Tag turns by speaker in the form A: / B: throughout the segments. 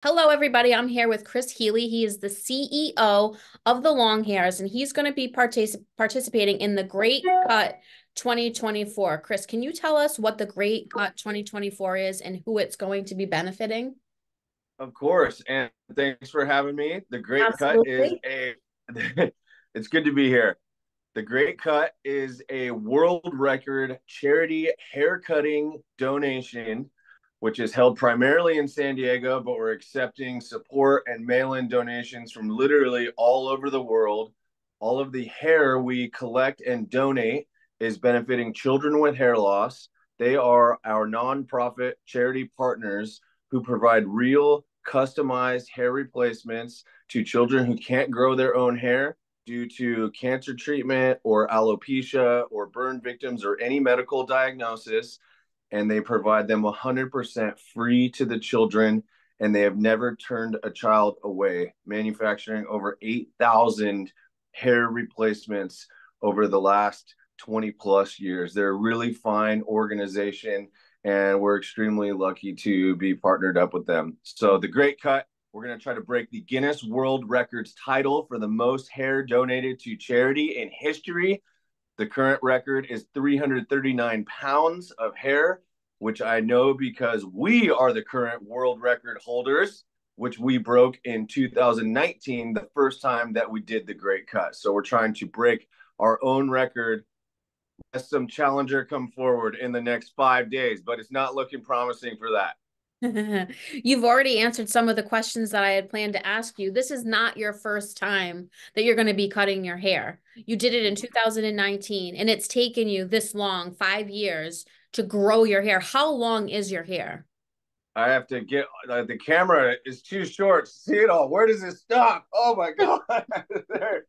A: Hello, everybody. I'm here with Chris Healy. He is the CEO of the Longhairs, and he's going to be participating in the Great Cut 2024. Chris, can you tell us what the Great Cut 2024 is and who it's going to be benefiting?
B: Of course, and thanks for having me. The Great Cut is
A: Absolutely.
B: a it's good to be here. The Great Cut is a world record charity haircutting donation, which is held primarily in San Diego, but we're accepting support and mail-in donations from literally all over the world. All of the hair we collect and donate is benefiting children with hair loss. They are our nonprofit charity partners who provide real customized hair replacements to children who can't grow their own hair due to cancer treatment or alopecia or burn victims or any medical diagnosis. And they provide them 100% free to the children. And they have never turned a child away, manufacturing over 8,000 hair replacements over the last 20 plus years. They're a really fine organization, and we're extremely lucky to be partnered up with them. So, the Great Cut, we're going to try to break the Guinness World Records title for the most hair donated to charity in history. The current record is 339 pounds of hair, which I know because we are the current world record holders, which we broke in 2019, the first time that we did the Great Cut. So we're trying to break our own record as some challenger come forward in the next 5 days, but it's not looking promising for that.
A: You've already answered some of the questions that I had planned to ask you. This is not your first time that you're going to be cutting your hair. You did it in 2019, and it's taken you this long, 5 years, to grow your hair. How long is your hair?
B: I have to get the camera is too short to see it all. Where does it stop? Oh my God. There.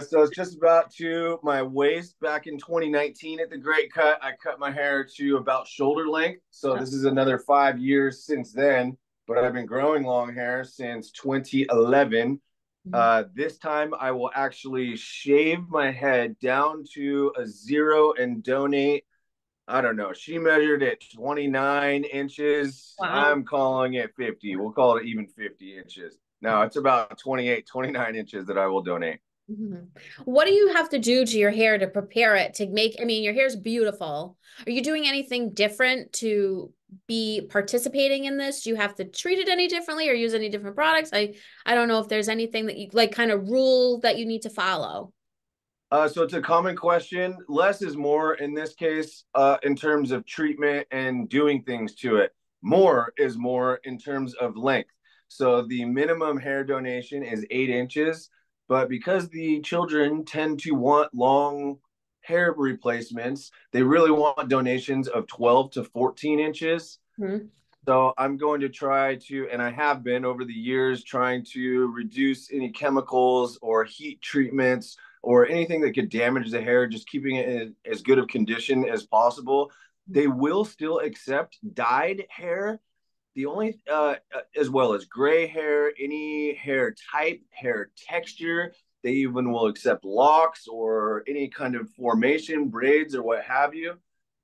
B: So it's just about to my waist. Back in 2019 at the Great Cut, I cut my hair to about shoulder length. So this is another 5 years since then, but I've been growing long hair since 2011. This time I will actually shave my head down to a zero and donate. I don't know. She measured it 29 inches.
A: Wow.
B: I'm calling it 50. We'll call it even 50 inches. No, it's about 28, 29 inches that I will donate.
A: Mhm. What do you have to do to your hair to prepare it to make, I mean, your hair's beautiful. Are you doing anything different to be participating in this? Do you have to treat it any differently or use any different products? I don't know if there's anything that you like kind of rule that you need to follow.
B: So it's a common question. Less is more in this case, in terms of treatment and doing things to it. More is more in terms of length. So the minimum hair donation is 8 inches, but because the children tend to want long hair replacements, they really want donations of 12 to 14 inches.
A: Mhm.
B: So I'm going to try to, and I have been over the years, trying to reduce any chemicals or heat treatments or anything that could damage the hair, just keeping it in as good of condition as possible. They will still accept dyed hair, the only as well as gray hair, any hair type, hair texture. They even will accept locks or any kind of formation, braids, or what have you.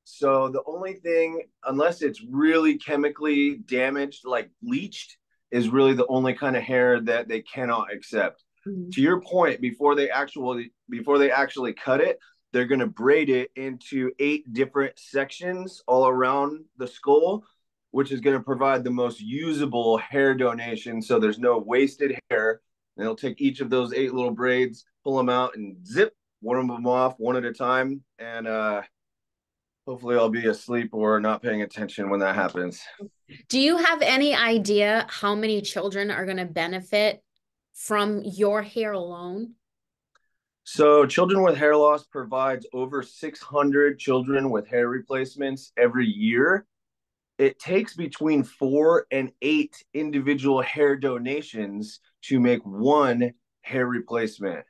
B: So the only thing, unless it's really chemically damaged, like bleached, is really the only kind of hair that they cannot accept.
A: Mhm.
B: To your point, before they actually cut it, they're going to braid it into 8 different sections all around the skull, which is going to provide the most usable hair donation. So there's no wasted hair. And they'll take each of those 8 little braids, pull them out, and zip one of them off one at a time. And hopefully, I'll be asleep or not paying attention when that happens.
A: Do you have any idea how many children are going to benefit from your hair alone?
B: So, Children with Hair Loss provides over 600 children with hair replacements every year. It takes between 4 and 8 individual hair donations to make one hair replacement.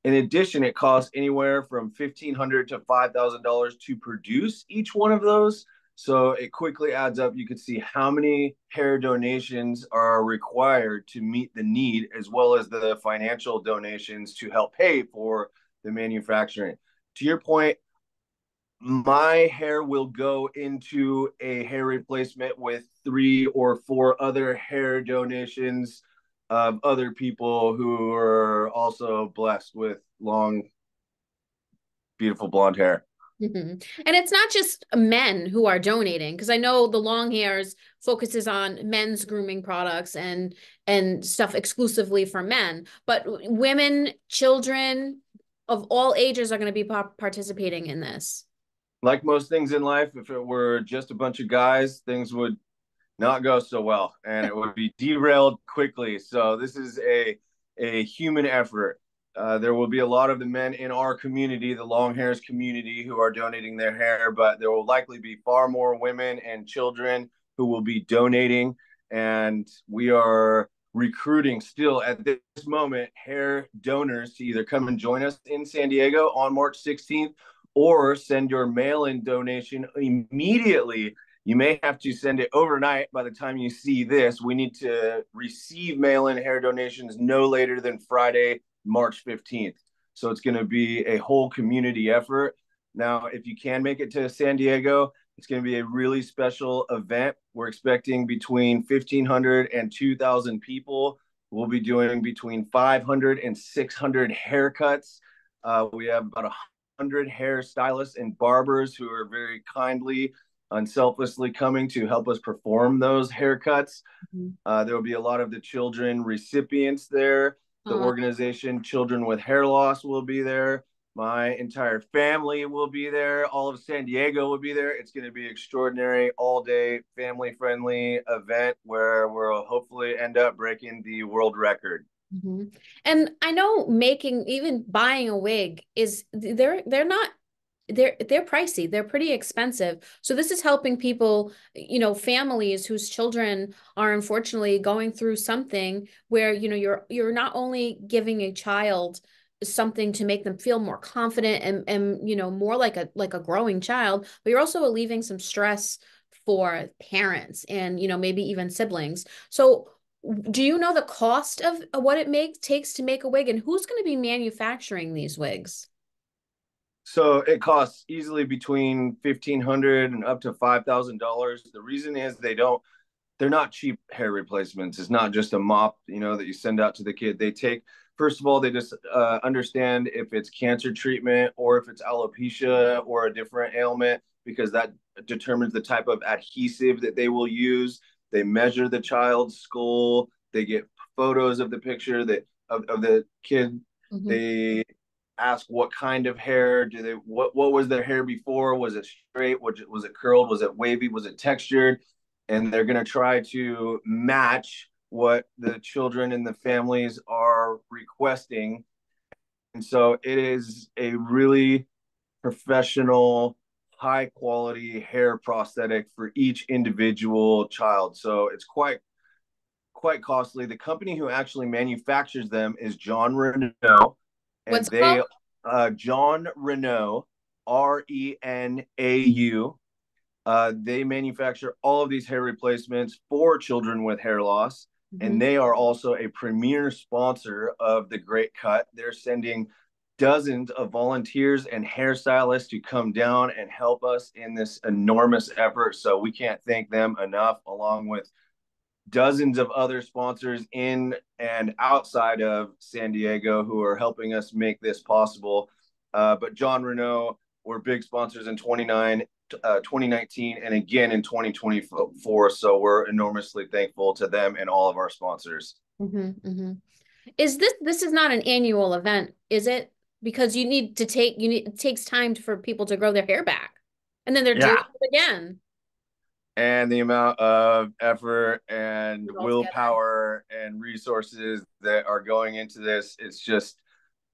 B: In addition, it costs anywhere from $1,500 to $5,000 to produce each one of those. So it quickly adds up. You could see how many hair donations are required to meet the need, as well as the financial donations to help pay for the manufacturing. To your point, My hair will go into a hair replacement with 3 or 4 other hair donations of other people who are also blessed with long, beautiful blonde hair.
A: And it's not just men who are donating, because I know the Longhairs focuses on men's grooming products and stuff exclusively for men, but women, children of all ages are going to be participating in this.
B: Like most things in life, if it were just a bunch of guys, things would not go so well and it would be derailed quickly. So this is a human effort. There will be a lot of the men in our community, the Longhairs community, who are donating their hair, but there will likely be far more women and children who will be donating. And we are recruiting still at this moment hair donors to either come and join us in San Diego on March 16th or send your mail-in donation immediately. You may have to send it overnight. By the time you see this, we need to receive mail-in hair donations no later than Friday, March 15th. So it's going to be a whole community effort. Now, if you can make it to San Diego, it's going to be a really special event. We're expecting between 1,500 and 2,000 people. We'll be doing between 500 and 600 haircuts. We have about 100 hairstylists and barbers who are very kindly, unselfishly coming to help us perform those haircuts. There will be a lot of the children recipients there. The organization Children with Hair Loss will be there. My entire family will be there. All of San Diego will be there. It's going to be extraordinary, all-day, family-friendly event where we'll hopefully end up breaking the world record.
A: And I know even buying a wig is they're pricey. They're pretty expensive. So this is helping people, families whose children are unfortunately going through something where, you're not only giving a child something to make them feel more confident and more like a growing child, but you're also alleviating some stress for parents and, maybe even siblings. So do you know the cost of what it takes to make a wig, and who's going to be manufacturing these wigs?
B: So it costs easily between $1,500 and up to $5,000. The reason is they're not cheap hair replacements. It's not just a mop, that you send out to the kid. First of all, they just understand if it's cancer treatment or if it's alopecia or a different ailment, because that determines the type of adhesive that they will use. They measure the child's skull. They get photos of the picture of the kid. They ask what kind of hair what was their hair before? Was it straight? Was it curled? Was it wavy? Was it textured? And they're going to try to match what the children and the families are requesting. And so it is a really professional, high quality hair prosthetic for each individual child. So it's quite costly. The company who actually manufactures them is John Renault, and
A: What's it called?
B: John Renault, Renau. They manufacture all of these hair replacements for children with hair loss, and they are also a premier sponsor of the Great Cut. They're sending dozens of volunteers and hairstylists to come down and help us in this enormous effort. So we can't thank them enough, along with dozens of other sponsors in and outside of San Diego who are helping us make this possible. But John Renault were big sponsors in 2019 and again in 2024. So we're enormously thankful to them and all of our sponsors.
A: Is this is not an annual event, is it? Because it takes time for people to grow their hair back, and then they're doing it again.
B: And the amount of effort and willpower and resources that are going into this, it's just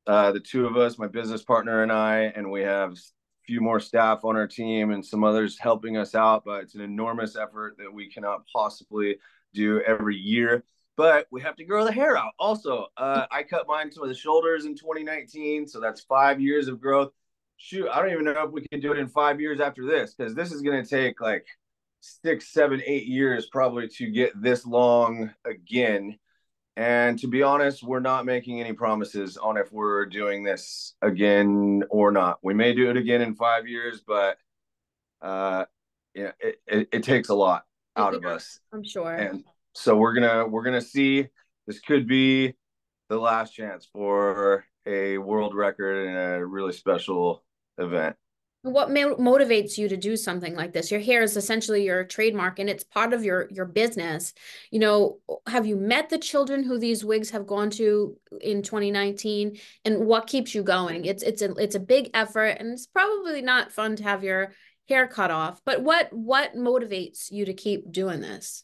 B: the two of us, my business partner and I, and we have a few more staff on our team and some others helping us out, but it's an enormous effort that we cannot possibly do every year. But we have to grow the hair out. Also, I cut mine to the shoulders in 2019, so that's 5 years of growth. Shoot, I don't even know if we can do it in 5 years after this, because this is going to take like 6, 7, 8 years probably to get this long again. And to be honest, we're not making any promises on if we're doing this again or not. We may do it again in 5 years, but yeah, it takes a lot out of
A: Yeah,
B: us.
A: I'm sure.
B: And so we're gonna see. This could be the last chance for a world record and a really special event.
A: What motivates you to do something like this? Your hair is essentially your trademark and it's part of your business. You know, have you met the children who these wigs have gone to in 2019? And what keeps you going? It's a big effort and it's probably not fun to have your hair cut off, but what motivates you to keep doing this?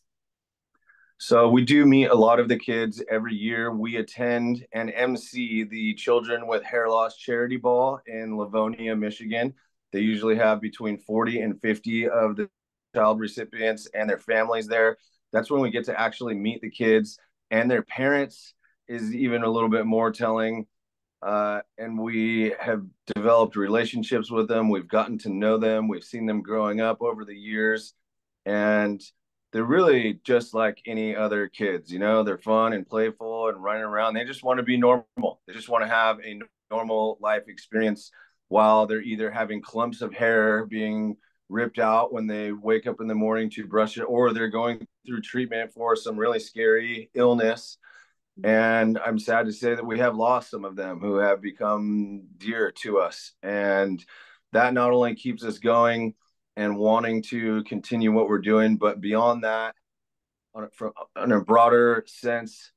B: So we do meet a lot of the kids every year. We attend and MC the Children with Hair Loss Charity Ball in Livonia, Michigan. They usually have between 40 and 50 of the child recipients and their families there. That's when we get to actually meet the kids and their parents is even a little bit more telling. And we have developed relationships with them. We've gotten to know them. We've seen them growing up over the years. And they're really just like any other kids, you know, they're fun and playful and running around. They just want to be normal. They just want to have a normal life experience while they're either having clumps of hair being ripped out when they wake up in the morning to brush it, or they're going through treatment for some really scary illness. And I'm sad to say that we have lost some of them who have become dear to us. And that not only keeps us going and wanting to continue what we're doing, but beyond that, on a broader sense,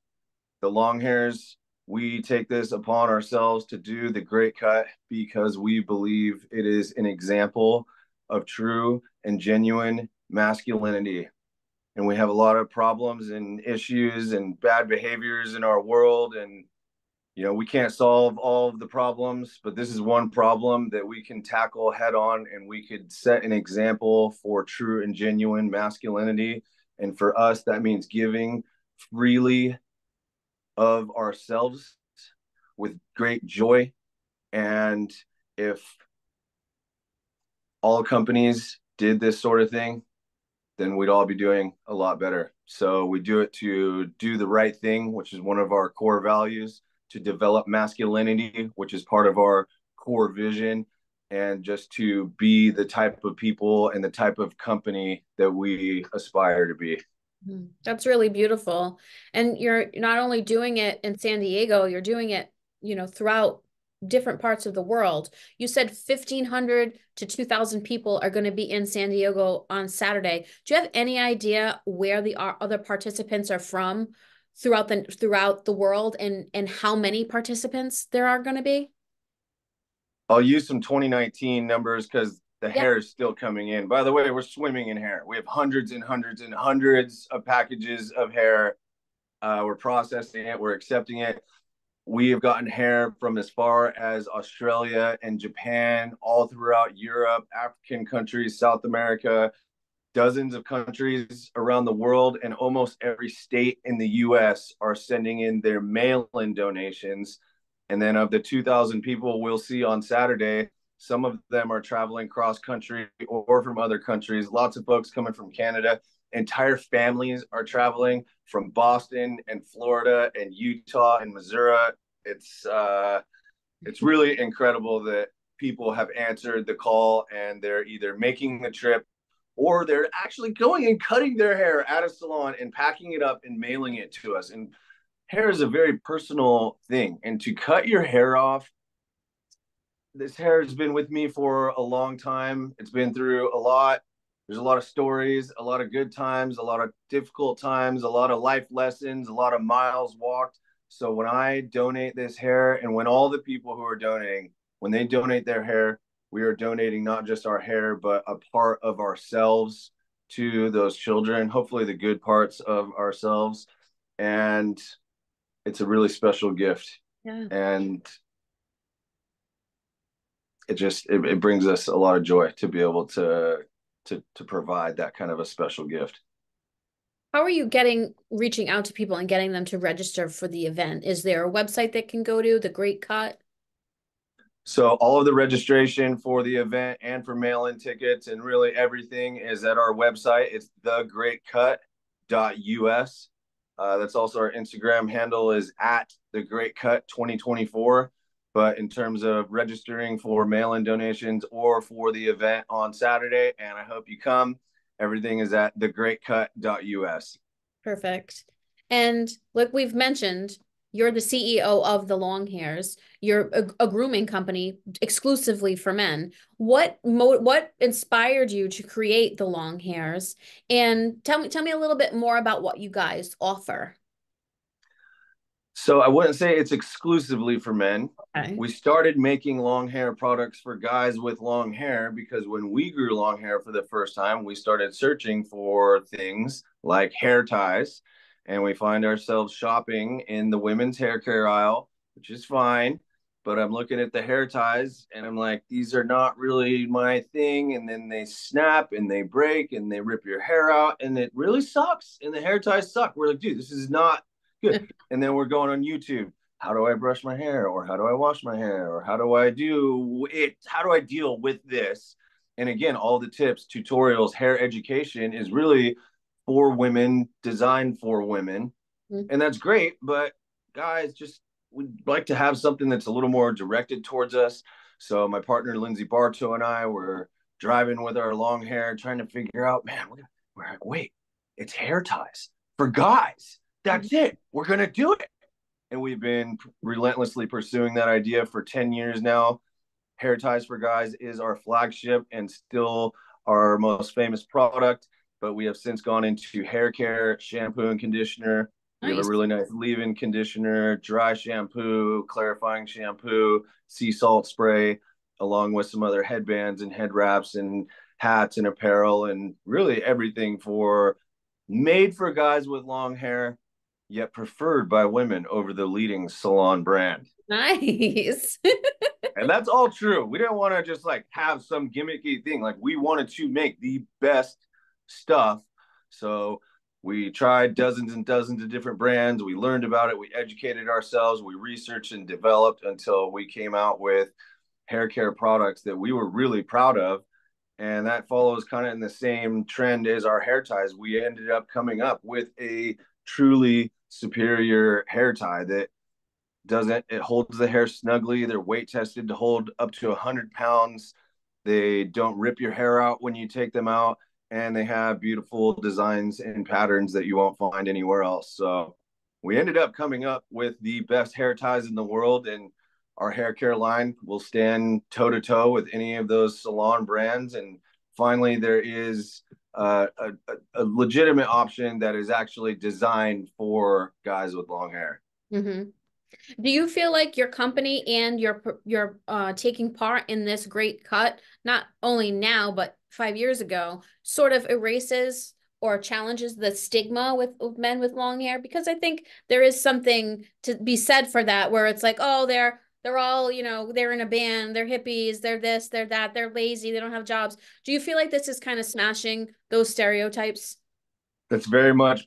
B: the Longhairs, we take this upon ourselves to do the Great Cut because we believe it is an example of true and genuine masculinity. And we have a lot of problems and issues and bad behaviors in our world. And, you know, we can't solve all of the problems, but this is one problem that we can tackle head on, and we could set an example for true and genuine masculinity. And for us, that means giving freely of ourselves with great joy. And if all companies did this sort of thing, then we'd all be doing a lot better. So we do it to do the right thing, which is one of our core values, to develop masculinity, which is part of our core vision, and just to be the type of people and the type of company that we aspire to be.
A: That's really beautiful. And you're not only doing it in San Diego, you're doing it, you know, throughout different parts of the world. You said 1,500 to 2,000 people are going to be in San Diego on Saturday. Do you have any idea where the other participants are from throughout the world, and how many participants there are going to be?
B: I'll use some 2019 numbers because the
A: Yeah.
B: hair is still coming in. By the way, we're swimming in hair. We have hundreds and hundreds and hundreds of packages of hair. We're processing it. We're accepting it. We have gotten hair from as far as Australia and Japan, all throughout Europe, African countries, South America, dozens of countries around the world, and almost every state in the US are sending in their mail-in donations. And then of the 2,000 people we'll see on Saturday, some of them are traveling cross country or from other countries. Lots of folks coming from Canada. Entire families are traveling from Boston and Florida and Utah and Missouri. It's really incredible that people have answered the call and they're either making the trip or they're actually going and cutting their hair at a salon and packing it up and mailing it to us. And hair is a very personal thing. And to cut your hair off, this hair has been with me for a long time. It's been through a lot. There's a lot of stories, a lot of good times, a lot of difficult times, a lot of life lessons, a lot of miles walked. So when I donate this hair, and when all the people who are donating, when they donate their hair, we are donating not just our hair, but a part of ourselves to those children, hopefully the good parts of ourselves. And it's a really special gift.
A: Yeah.
B: And it brings us a lot of joy to be able to provide that kind of a special gift.
A: How are you reaching out to people and getting them to register for the event? Is there a website they can go to, The Great Cut?
B: So all of the registration for the event and for mail-in tickets and really everything is at our website. It's thegreatcut.us. That's also our Instagram handle is at the Great Cut 2024. But in terms of registering for mail-in donations or for the event on Saturday, and I hope you come, everything is at thegreatcut.us.
A: Perfect. And like we've mentioned, you're the CEO of the Longhairs. You're a grooming company exclusively for men. What inspired you to create the Longhairs? And tell me a little bit more about what you guys offer.
B: So I wouldn't say it's exclusively for men.
A: Okay.
B: We started making long hair products for guys with long hair because when we grew long hair for the first time, we started searching for things like hair ties. And we find ourselves shopping in the women's hair care aisle, which is fine. But I'm looking at the hair ties and I'm like, these are not really my thing. And then they snap and they break and they rip your hair out and it really sucks. And the hair ties suck. We're like, dude, this is not good. And then we're going on YouTube. How do I brush my hair? Or how do I wash my hair? Or how do I do it? How do I deal with this? And again, all the tips, tutorials, hair education is really for women, designed for women.
A: Mhm.
B: And that's great. But guys, just we'd like to have something that's a little more directed towards us. So my partner, Lindsay Bartow, and I were driving with our long hair, trying to figure out, man, we're like, wait, it's hair ties for guys. That's it. We're going to do it. And we've been relentlessly pursuing that idea for 10 years now. Hair Ties for Guys is our flagship and still our most famous product, but we have since gone into hair care, shampoo and conditioner. We have a
A: Nice.
B: really nice leave-in conditioner, dry shampoo, clarifying shampoo, sea salt spray, along with some other headbands and head wraps and hats and apparel and really everything for made for guys with long hair, yet preferred by women over the leading salon brand.
A: Nice.
B: And that's all true. We didn't want to just like have some gimmicky thing. Like we wanted to make the best stuff. So we tried dozens and dozens of different brands. We learned about it. We educated ourselves. We researched and developed until we came out with hair care products that we were really proud of. And that follows kind of in the same trend as our hair ties. We ended up coming up with a truly superior hair tie that doesn't, it holds the hair snugly. They're weight tested to hold up to 100 pounds. They don't rip your hair out when you take them out. And they have beautiful designs and patterns that you won't find anywhere else. So we ended up coming up with the best hair ties in the world. And our hair care line will stand toe to toe with any of those salon brands. And finally, there is a legitimate option that is actually designed for guys with long hair.
A: Mm-hmm. Do you feel like your company and your taking part in this great cut, not only now, but 5 years ago, sort of erases or challenges the stigma with men with long hair? Because I think there is something to be said for that, where it's like, oh, they're all, they're in a band, they're hippies, they're this, they're that, they're lazy, they don't have jobs. Do you feel like this is kind of smashing those stereotypes?
B: That's very much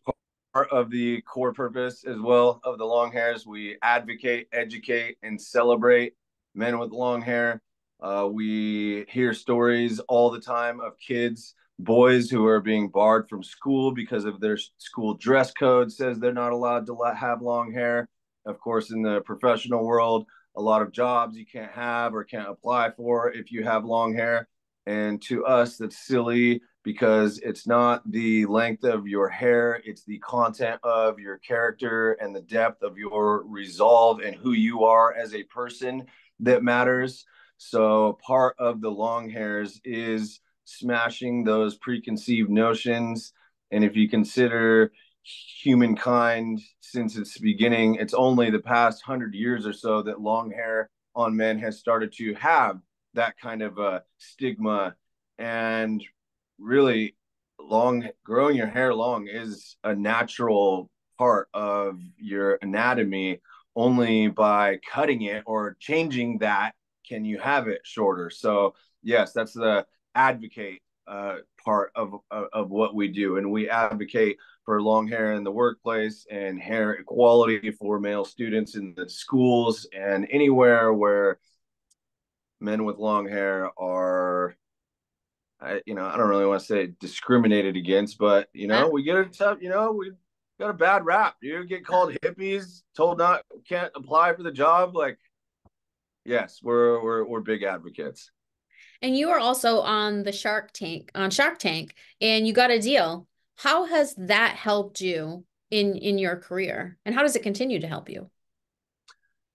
B: part of the core purpose as well of the long hairs. We advocate, educate, and celebrate men with long hair. We hear stories all the time of kids, boys who are being barred from school because of their school dress code says they're not allowed to have long hair. Of course, in the professional world, a lot of jobs you can't have or can't apply for if you have long hair. And to us, that's silly because it's not the length of your hair, it's the content of your character and the depth of your resolve and who you are as a person that matters. So part of the long hairs is smashing those preconceived notions. And if you consider humankind since its beginning, it's only the past 100 years or so that long hair on men has started to have that kind of a stigma. And really, long growing your hair long is a natural part of your anatomy. Only by cutting it or changing that can you have it shorter. So yes, that's the advocate part of what we do, and we advocate for long hair in the workplace and hair equality for male students in the schools and anywhere where men with long hair are, I don't really want to say discriminated against, but we get it tough. got a bad rap. You get called hippies, told not can't apply for the job. Like, yes, we're big advocates.
A: And you are also on the Shark Tank, and you got a deal. How has that helped you in your career? And how does it continue to help you?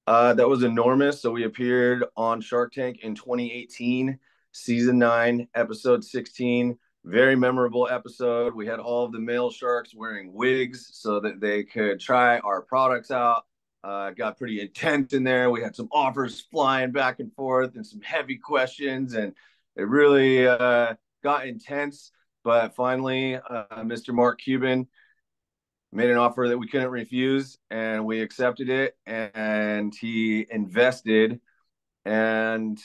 B: That was enormous. So we appeared on Shark Tank in 2018, season 9, episode 16. Very memorable episode. We had all of the male sharks wearing wigs so that they could try our products out. Got pretty intense in there. We had some offers flying back and forth and some heavy questions, and it really got intense. But finally, Mr. Mark Cuban made an offer that we couldn't refuse, and we accepted it, and he invested. And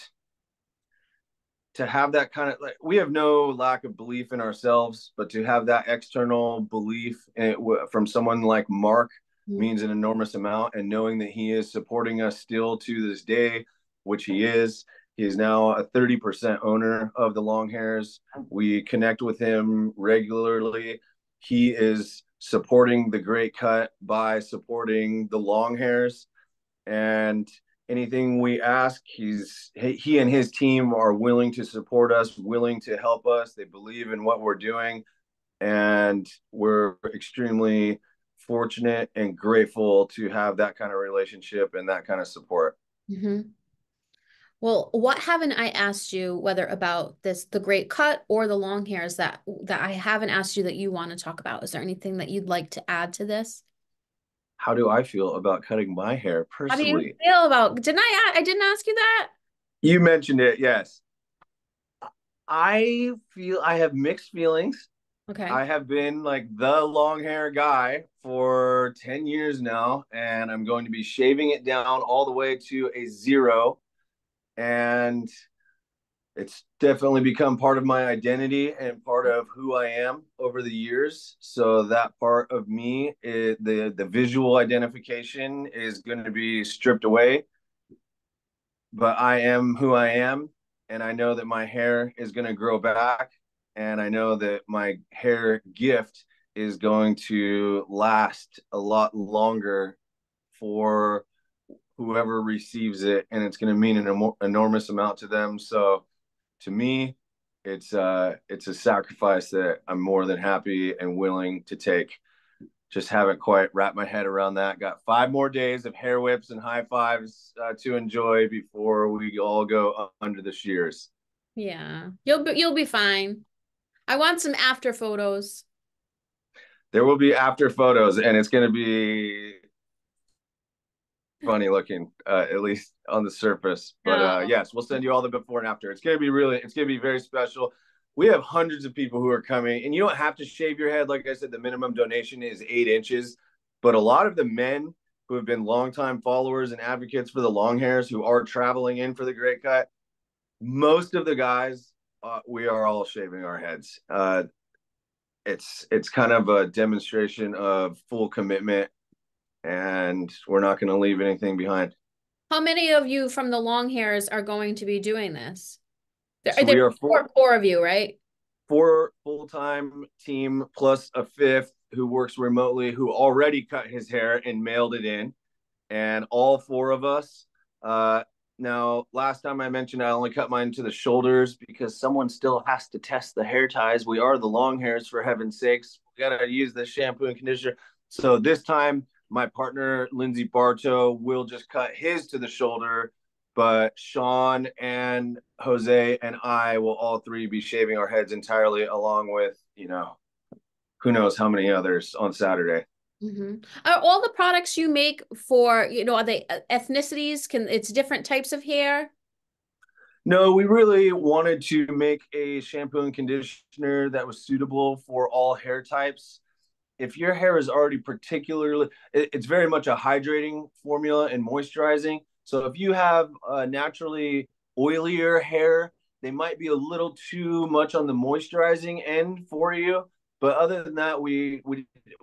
B: to have that kind of, like, we have no lack of belief in ourselves, but to have that external belief from someone like Mark
A: Mhm.
B: means an enormous amount. And knowing that he is supporting us still to this day, which he is now a 30% owner of the Longhairs. We connect with him regularly. He is supporting the Great Cut by supporting the Longhairs, and anything we ask, he and his team are willing to support us, willing to help us. They believe in what we're doing, and we're extremely fortunate and grateful to have that kind of relationship and that kind of support.
A: Mhm. Well, what haven't I asked you, whether about this, the Great Cut or the long hairs that I haven't asked you that you want to talk about? Is there anything that you'd like to add to this?
B: How do I feel about cutting my hair
A: How do you
B: personally?
A: feel about, I didn't ask you that?
B: You mentioned it, yes. I feel I have mixed feelings.
A: Okay.
B: I have been like the long hair guy for 10 years now, and I'm going to be shaving it down all the way to a 0. And it's definitely become part of my identity and part of who I am over the years. So that part of me, the visual identification is going to be stripped away, but I am who I am, and I know that my hair is going to grow back, and I know that my hair gift is going to last a lot longer for whoever receives it, and it's going to mean an enormous amount to them. So to me, it's a sacrifice that I'm more than happy and willing to take. Just haven't quite wrapped my head around that. Got 5 more days of hair whips and high fives to enjoy before we all go under the shears.
A: Yeah. You'll be fine. I want some after photos.
B: There will be after photos, and it's going to be funny looking, at least on the surface. But
A: No.
B: yes, we'll send you all the before and after. It's going to be very special. We have hundreds of people who are coming, and you don't have to shave your head. Like I said, the minimum donation is 8 inches. But a lot of the men who have been longtime followers and advocates for the long hairs who are traveling in for the Great Cut, most of the guys, we are all shaving our heads. It's kind of a demonstration of full commitment, and we're not going to leave anything behind.
A: How many of you from the long hairs are going to be doing this?
B: So
A: There
B: we are
A: four of you, right?
B: four full-time team plus a fifth who works remotely, who already cut his hair and mailed it in, and all four of us. Now, last time I mentioned I only cut mine to the shoulders because someone still has to test the hair ties. We are the long hairs, for heaven's sakes. We gotta use the shampoo and conditioner. So this time, my partner Lindsay Bartow will just cut his to the shoulder, but Sean and Jose and I will all three be shaving our heads entirely, along with, who knows how many others on Saturday.
A: Mm-hmm. Are all the products you make for, are they ethnicities? It's different types of hair?
B: No, we really wanted to make a shampoo and conditioner that was suitable for all hair types. If your hair is already particularly, it's very much a hydrating formula and moisturizing. So if you have naturally oilier hair, they might be a little too much on the moisturizing end for you. But other than that, we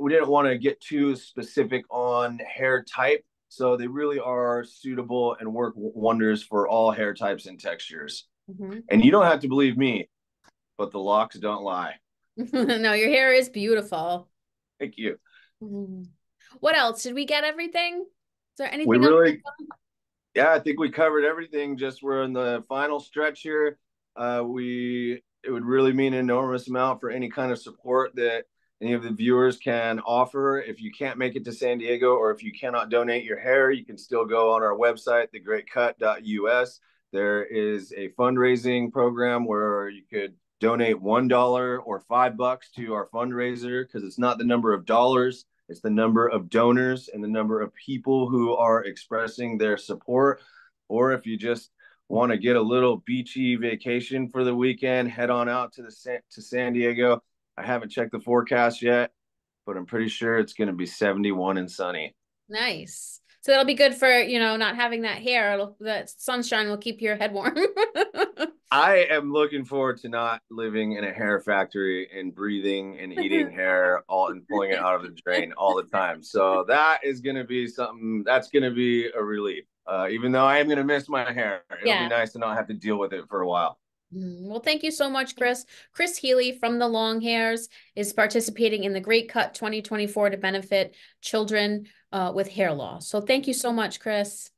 B: didn't want to get too specific on hair type. So they really are suitable and work wonders for all hair types and textures.
A: Mm-hmm.
B: And you don't have to believe me, but the locks don't lie.
A: No, your hair is beautiful.
B: Thank you.
A: Mhm. What else? Did we get everything? Is there
B: We
A: anything else?
B: really, yeah, I think we covered everything. Just we're in the final stretch here. It would really mean an enormous amount for any kind of support that any of the viewers can offer. If you can't make it to San Diego, or if you cannot donate your hair, you can still go on our website, thegreatcut.us. There is a fundraising program where you could donate $1 or $5 to our fundraiser, because it's not the number of dollars, it's the number of donors and the number of people who are expressing their support. Or if you just want to get a little beachy vacation for the weekend, head on out to San Diego. I haven't checked the forecast yet, but I'm pretty sure it's going to be 71 and sunny.
A: Nice. So that'll be good for, not having that hair. That sunshine will keep your head warm.
B: I am looking forward to not living in a hair factory and breathing and eating hair all and pulling it out of the drain all the time. So that is going to be something that's going to be a relief. Even though I am going to miss my hair, it'll be
A: Yeah.
B: nice to not have to deal with it for a while.
A: Well, thank you so much, Chris. Chris Healy from the Longhairs is participating in the Great Cut 2024 to benefit children with hair loss. So thank you so much, Chris.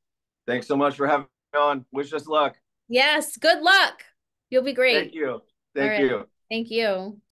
B: Thanks so much for having me on. Wish us luck.
A: Yes, good luck. You'll be
B: Thank
A: great.
B: you.
A: All
B: Thank
A: right.
B: you.
A: Thank you.